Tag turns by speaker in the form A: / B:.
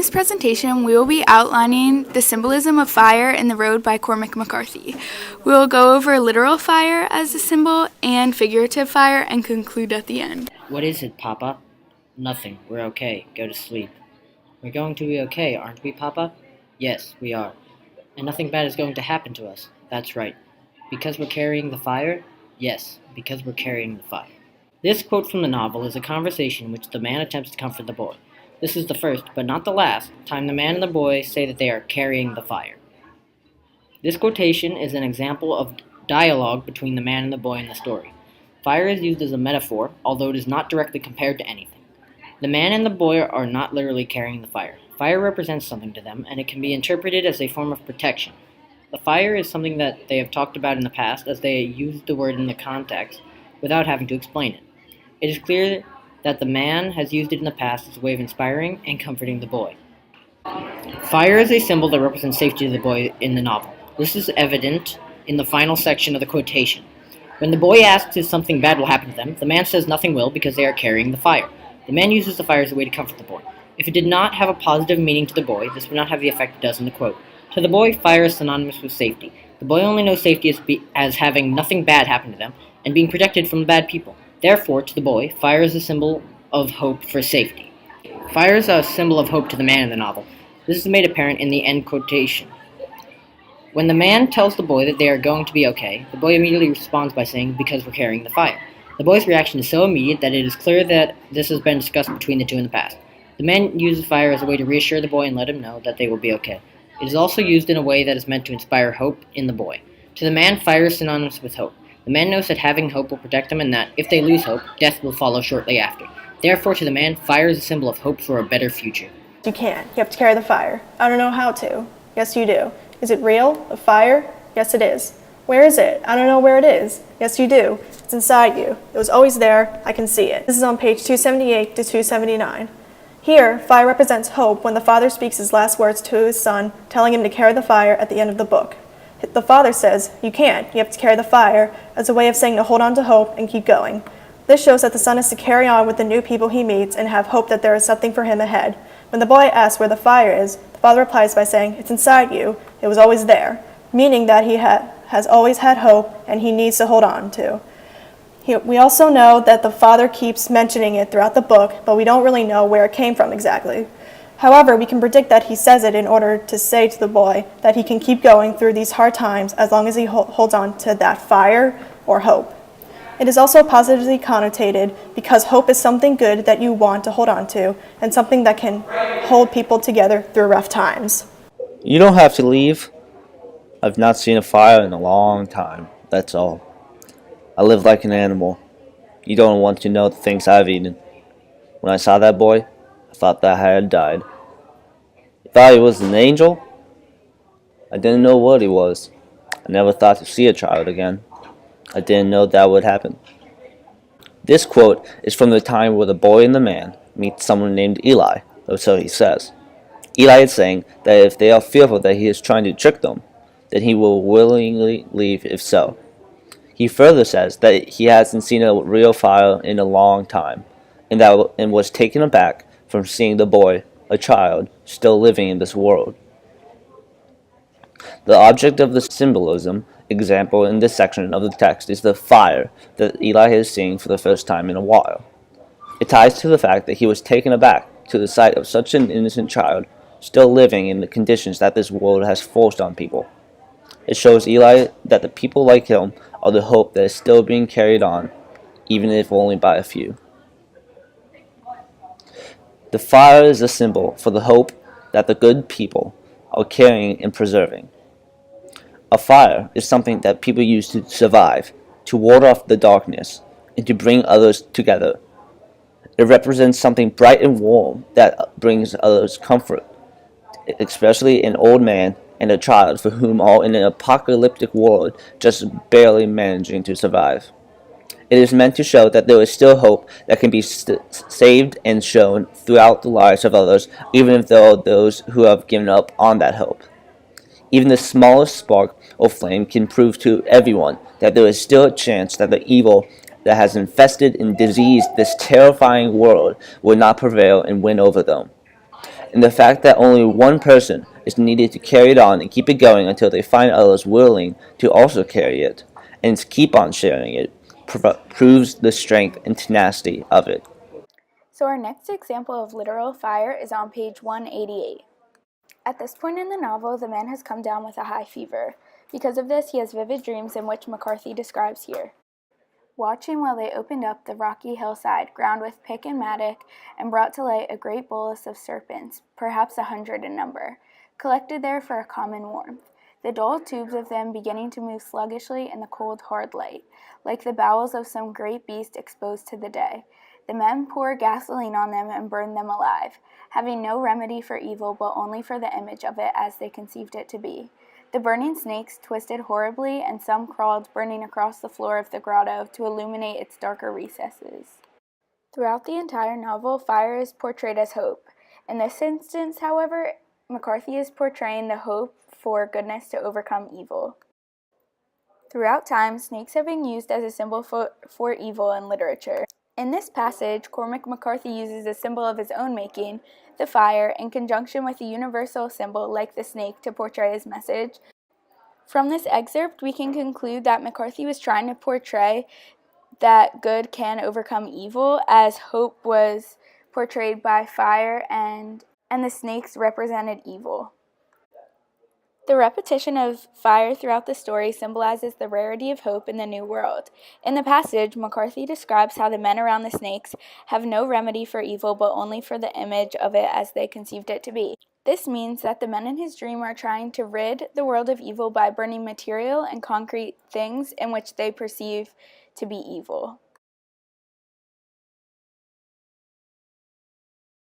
A: this presentation, we will be outlining the symbolism of fire in The Road by Cormac McCarthy. We will go over literal fire as a symbol and figurative fire and conclude at the end.
B: What is it, Papa? Nothing. We're okay. Go to sleep. We're going to be okay, aren't we, Papa? Yes, we are. And nothing bad is going to happen to us. That's right. Because we're carrying the fire? Yes, because we're carrying the fire. This quote from the novel is a conversation in which the man attempts to comfort the boy. This is the first, but not the last, time the man and the boy say that they are carrying the fire. This quotation is an example of dialogue between the man and the boy in the story. Fire is used as a metaphor, although it is not directly compared to anything. The man and the boy are not literally carrying the fire. Fire represents something to them, and it can be interpreted as a form of protection. The fire is something that they have talked about in the past, as they used the word in the context without having to explain it. It is clear that the man has used it in the past as a way of inspiring and comforting the boy. Fire is a symbol that represents safety to the boy in the novel. This is evident in the final section of the quotation. When the boy asks if something bad will happen to them, the man says nothing will because they are carrying the fire. The man uses the fire as a way to comfort the boy. If it did not have a positive meaning to the boy, this would not have the effect it does in the quote. To the boy, fire is synonymous with safety. The boy only knows safety as having nothing bad happen to them and being protected from bad people. Therefore, to the boy, fire is a symbol of hope for safety. Fire is a symbol of hope to the man in the novel. This is made apparent in the end quotation. When the man tells the boy that they are going to be okay, the boy immediately responds by saying, because we're carrying the fire. The boy's reaction is so immediate that it is clear that this has been discussed between the two in the past. The man uses fire as a way to reassure the boy and let him know that they will be okay. It is also used in a way that is meant to inspire hope in the boy. To the man, fire is synonymous with hope. The man knows that having hope will protect them and that, if they lose hope, death will follow shortly after. Therefore, to the man, fire is a symbol of hope for a better future.
C: You can't. You have to carry the fire. I don't know how to. Yes, you do. Is it real? A fire? Yes, it is. Where is it? I don't know where it is. Yes, you do. It's inside you. It was always there. I can see it. This is on page 278 to 279. Here, fire represents hope when the father speaks his last words to his son, telling him to carry the fire at the end of the book. The father says, you can't. You have to carry the fire, as a way of saying to hold on to hope and keep going. This shows that the son is to carry on with the new people he meets and have hope that there is something for him ahead. When the boy asks where the fire is, the father replies by saying, it's inside you. It was always there, meaning that he has always had hope and he needs to hold on to. We also know that the father keeps mentioning it throughout the book, but we don't really know where it came from exactly. However, we can predict that he says it in order to say to the boy that he can keep going through these hard times as long as he holds on to that fire or hope. It is also positively connotated because hope is something good that you want to hold on to and something that can hold people together through rough times.
D: You don't have to leave. I've not seen a fire in a long time, that's all. I live like an animal. You don't want to know the things I've eaten. When I saw that boy, I thought that I had died. I thought he was an angel. I didn't know what he was. I never thought to see a child again. I didn't know that would happen. This quote is from the time where the boy and the man meet someone named Eli, or so he says. Eli is saying that if they are fearful that he is trying to trick them, then he will willingly leave if so. He further says that he hasn't seen a real fire in a long time, and was taken aback from seeing the boy, a child, still living in this world. The object of the symbolism example in this section of the text is the fire that Eli is seeing for the first time in a while. It ties to the fact that he was taken aback to the sight of such an innocent child still living in the conditions that this world has forced on people. It shows Eli that the people like him are the hope that is still being carried on, even if only by a few. The fire is a symbol for the hope that the good people are carrying and preserving. A fire is something that people use to survive, to ward off the darkness, and to bring others together. It represents something bright and warm that brings others comfort, especially an old man and a child for whom are in an apocalyptic world just barely managing to survive. It is meant to show that there is still hope that can be saved and shown throughout the lives of others, even if there are those who have given up on that hope. Even the smallest spark or flame can prove to everyone that there is still a chance that the evil that has infested and diseased this terrifying world will not prevail and win over them. and the fact that only one person is needed to carry it on and keep it going until they find others willing to also carry it and keep on sharing it proves the strength and tenacity of it.
A: So our next example of literal fire is on page 188. At this point in the novel, the man has come down with a high fever. Because of this, he has vivid dreams in which McCarthy describes here. Watching while they opened up the rocky hillside, ground with pick and mattock, and brought to light a great bolus of serpents, perhaps 100 in number, collected there for a common warmth, the dull tubes of them beginning to move sluggishly in the cold, hard light, like the bowels of some great beast exposed to the day. The men pour gasoline on them and burn them alive, having no remedy for evil but only for the image of it as they conceived it to be. The burning snakes twisted horribly, and some crawled burning across the floor of the grotto to illuminate its darker recesses. Throughout the entire novel, fire is portrayed as hope. In this instance, however, McCarthy is portraying the hope for goodness to overcome evil. Throughout time, snakes have been used as a symbol for evil in literature. In this passage, Cormac McCarthy uses a symbol of his own making, the fire, in conjunction with a universal symbol like the snake to portray his message. From this excerpt, we can conclude that McCarthy was trying to portray that good can overcome evil, as hope was portrayed by fire and the snakes represented evil. The repetition of fire throughout the story symbolizes the rarity of hope in the New World. In the passage, McCarthy describes how the men around the snakes have no remedy for evil but only for the image of it as they conceived it to be. This means that the men in his dream are trying to rid the world of evil by burning material and concrete things in which they perceive to be evil.